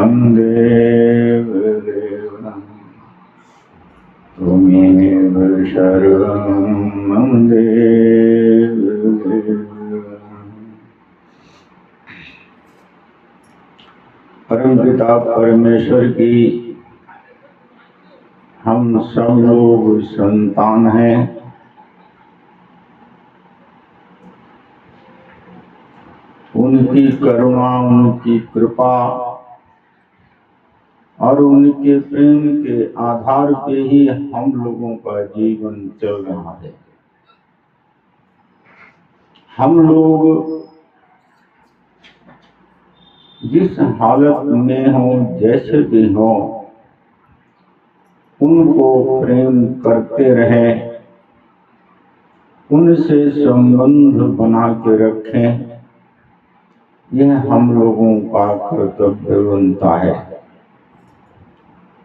देव देवं त्वमेव शरणं मम देव देवं। परमपिता परमेश्वर की हम सब लोग संतान हैं। उनकी करुणा, उनकी कृपा और उनके प्रेम के आधार पे ही हम लोगों का जीवन चल रहा है। हम लोग जिस हालत में हो, जैसे भी हो, उनको प्रेम करते रहें, उनसे संबंध बना के रखें, यह हम लोगों का कर्तव्य बनता है।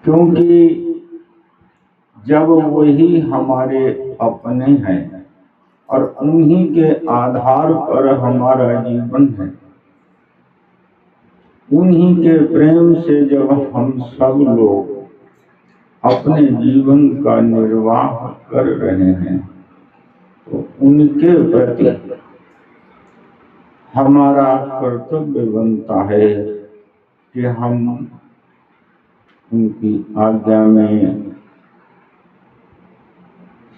क्योंकि जब वही हमारे अपने हैं और उन्हीं के आधार पर हमारा जीवन है, उन्हीं के प्रेम से जब हम सब लोग अपने जीवन का निर्वाह कर रहे हैं, तो उनके प्रति हमारा कर्तव्य बनता है कि हम उनकी आज्ञा में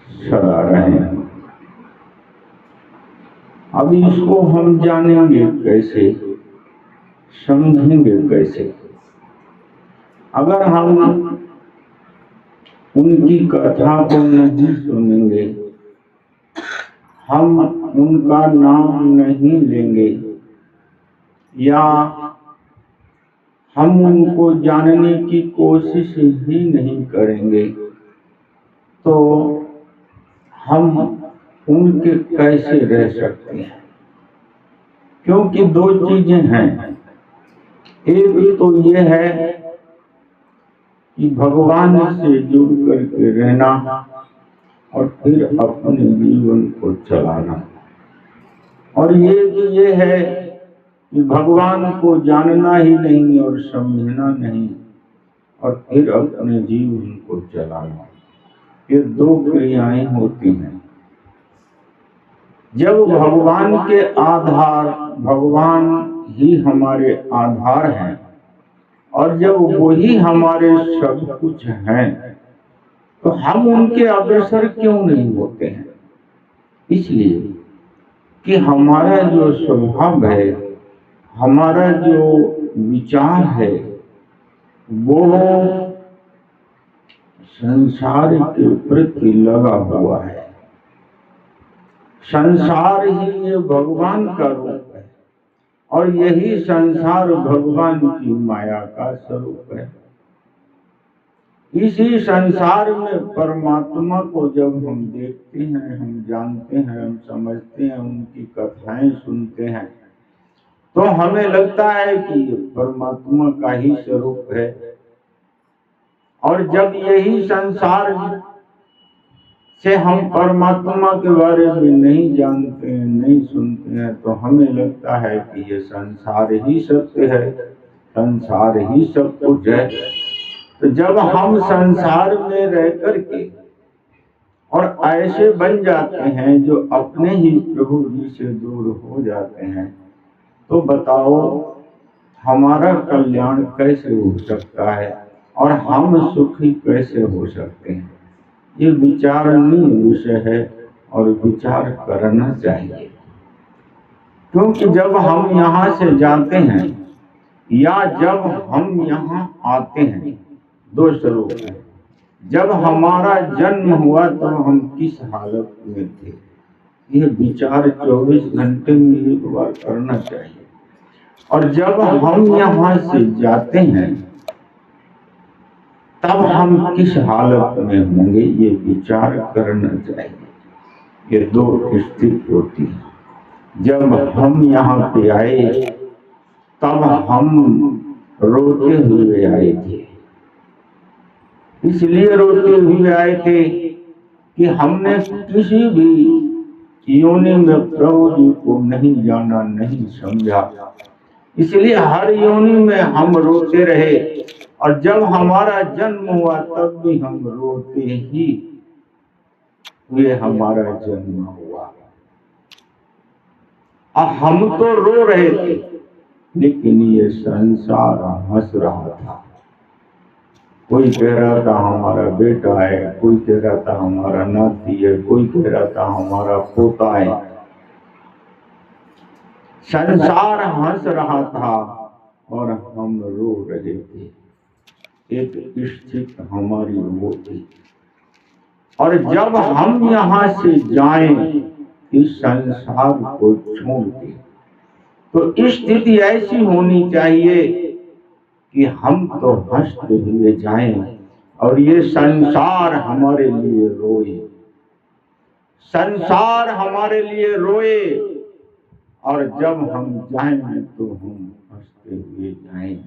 सदा रहें। अब इसको हम जानेंगे कैसे, समझेंगे कैसे? अगर हम उनकी कथा को नहीं सुनेंगे, हम उनका नाम नहीं लेंगे, या हम उनको जानने की कोशिश ही नहीं करेंगे, तो हम उनके कैसे रह सकते हैं? क्योंकि दो चीजें हैं। एक तो ये है कि भगवान से जुड़ करके रहना और फिर अपने जीवन को चलाना, और ये है कि भगवान को जानना ही नहीं और समझना नहीं और फिर अपने जीवन को चलाना। ये दो क्रियाएं होती हैं। जब भगवान के आधार, भगवान ही हमारे आधार हैं, और जब वही हमारे सब कुछ हैं, तो हम उनके अग्रसर क्यों नहीं होते हैं? इसलिए कि हमारा जो स्वभाव है, हमारा जो विचार है, वो संसार के प्रति लगा हुआ है। संसार ही ये भगवान का रूप है, और यही संसार भगवान की माया का स्वरूप है। इसी संसार में परमात्मा को जब हम देखते हैं, हम जानते हैं, हम समझते हैं, उनकी कथाएं सुनते हैं, तो हमें लगता है कि ये परमात्मा का ही स्वरूप है। और जब यही संसार से हम परमात्मा के बारे में नहीं जानते हैं, नहीं सुनते हैं, तो हमें लगता है कि ये संसार ही सत्य है, संसार ही सब कुछ है। तो जब हम संसार में रह करके और ऐसे बन जाते हैं जो अपने ही प्रभु जी से दूर हो जाते हैं, तो बताओ हमारा कल्याण कैसे हो सकता है और हम सुखी कैसे हो सकते हैं? ये विचारणीय विषय है और विचार करना चाहिए। क्योंकि जब हम यहाँ से जाते हैं या जब हम यहाँ आते हैं, दो स्वरूप है। जब हमारा जन्म हुआ तो हम किस हालत में थे, यह विचार 24 घंटे में एक बार करना चाहिए। और जब हम यहाँ से जाते हैं तब हम किस हालत में होंगे, ये विचार करना चाहिए। ये दो स्थिति होती है। जब हम यहाँ पे आए तब हम रोते हुए आए थे। इसलिए रोते हुए आए थे कि हमने किसी भी योनि में प्रभु जी को नहीं जाना, नहीं समझा। इसलिए हर योनि में हम रोते रहे, और जब हमारा जन्म हुआ तब भी हम रोते ही हुए हमारा जन्म हुआ। और हम तो रो रहे थे, लेकिन ये संसार हंस रहा था। कोई कह रहा था हमारा बेटा है, कोई कह रहा था हमारा नाती है, कोई कह रहा था हमारा पोता है। संसार हंस रहा था और हम रो रहे थे। एक स्थिति हमारी वो थी। और जब हम यहाँ से जाएं इस संसार को छोड़ के, तो स्थिति ऐसी होनी चाहिए कि हम तो हंसते हुए जाएं और ये संसार हमारे लिए रोए, संसार हमारे लिए रोए। और जब हम जाएं तो हम हंसते हुए जाएं।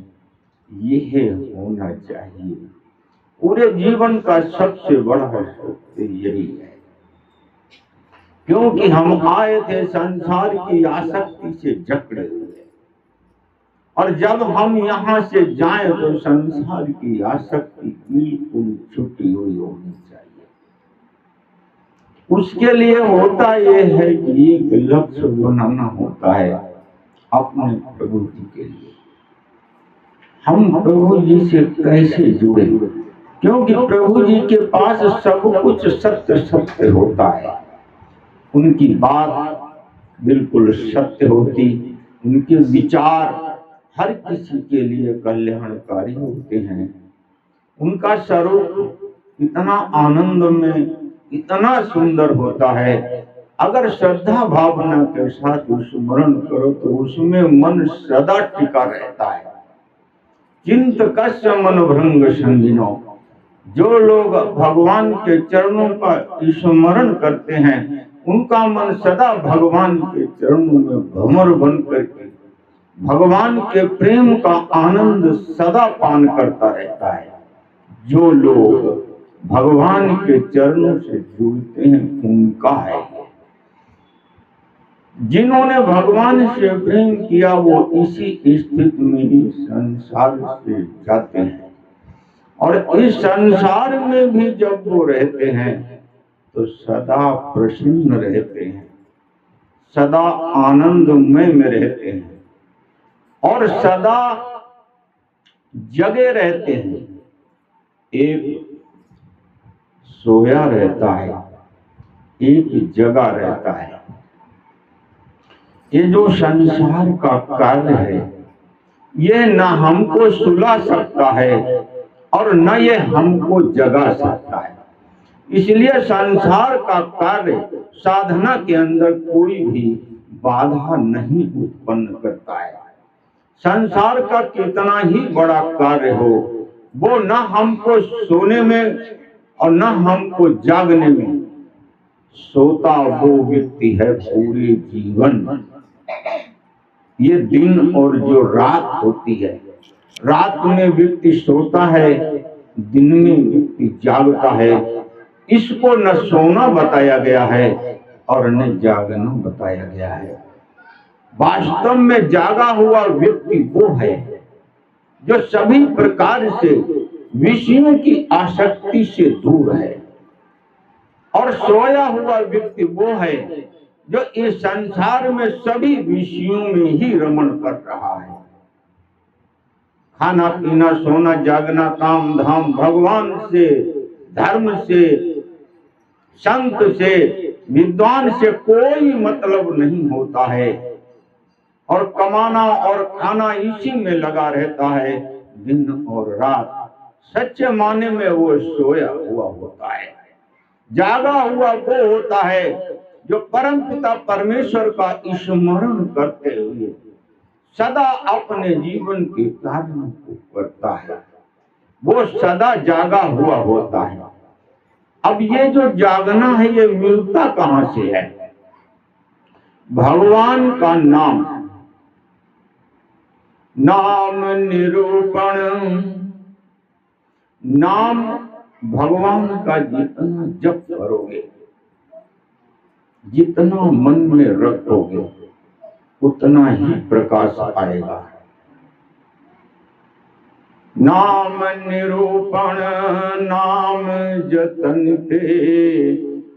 यह होना चाहिए। पूरे जीवन का सबसे बड़ा सत्य यही है, क्योंकि हम आए थे संसार की आसक्ति से जकड़े हुए, और जब हम यहाँ से जाएं तो संसार की आसक्ति बिल्कुल छुटी हुई होनी चाहिए। उसके लिए होता यह है कि एक लक्ष्य बनाना होता है अपने प्रभु जी के लिए। हम प्रभु जी से कैसे जुड़े, क्योंकि प्रभु जी के पास सब कुछ सत्य सत्य होता है। उनकी बात बिल्कुल सत्य होती, उनके विचार हर किसी के लिए कल्याणकारी होते हैं। उनका स्वरूप इतना आनंद में इतना सुंदर होता है, अगर श्रद्धा भावना के साथ स्मरण करो तो उसमें मन सदा टिका रहता है। चिंत कस्य मन भृंग संगिनो, जो लोग भगवान के चरणों का स्मरण करते हैं उनका मन सदा भगवान के चरणों में भ्रमर बन करके भगवान के प्रेम का आनंद सदा पान करता रहता है। जो लोग भगवान के चरणों से जुड़ते हैं उनका है। जिन्होंने भगवान से प्रेम किया वो इसी स्थिति में ही संसार से जाते हैं, और इस संसार में भी जब वो रहते हैं तो सदा प्रसन्न रहते हैं, सदा आनंदमय में रहते हैं, और सदा जगे रहते हैं। एक सोया रहता है, एक जगा रहता है। ये जो संसार का कार्य है ये न हमको सुला सकता है और न ये हमको जगा सकता है। इसलिए संसार का कार्य साधना के अंदर कोई भी बाधा नहीं उत्पन्न करता है। संसार का कितना ही बड़ा कार्य हो, वो न हमको सोने में और न हमको जागने में। सोता वो व्यक्ति है पूरे जीवन। ये दिन और जो रात होती है, रात में व्यक्ति सोता है, दिन में व्यक्ति जागता है। इसको न सोना बताया गया है और न जागना बताया गया है। वास्तव में जागा हुआ व्यक्ति वो है जो सभी प्रकार से विषयों की आसक्ति से दूर है, और सोया हुआ व्यक्ति वो है जो इस संसार में सभी विषयों में ही रमण कर रहा है। खाना पीना सोना जागना काम धाम भगवान से, धर्म से, संत से, विद्वान से कोई मतलब नहीं होता है, और कमाना और खाना इसी में लगा रहता है दिन और रात। सच्चे माने में वो सोया हुआ होता है। जागा हुआ वो होता है जो परमपिता परमेश्वर का स्मरण करते हुए सदा अपने जीवन के कार्यों को करता है। वो सदा जागा हुआ होता है। अब ये जो जागना है ये मिलता कहां से है? भगवान का नाम, नाम निरूपण। नाम भगवान का जितना जप करोगे, जितना मन में रखोगे, उतना ही प्रकाश आएगा। नाम निरूपण नाम जतन ते,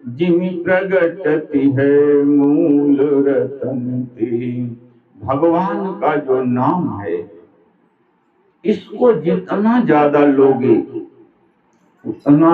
जिमि प्रगटति है मूल रतन ते। भगवान का जो नाम है, इसको जितना ज्यादा लोगे उतना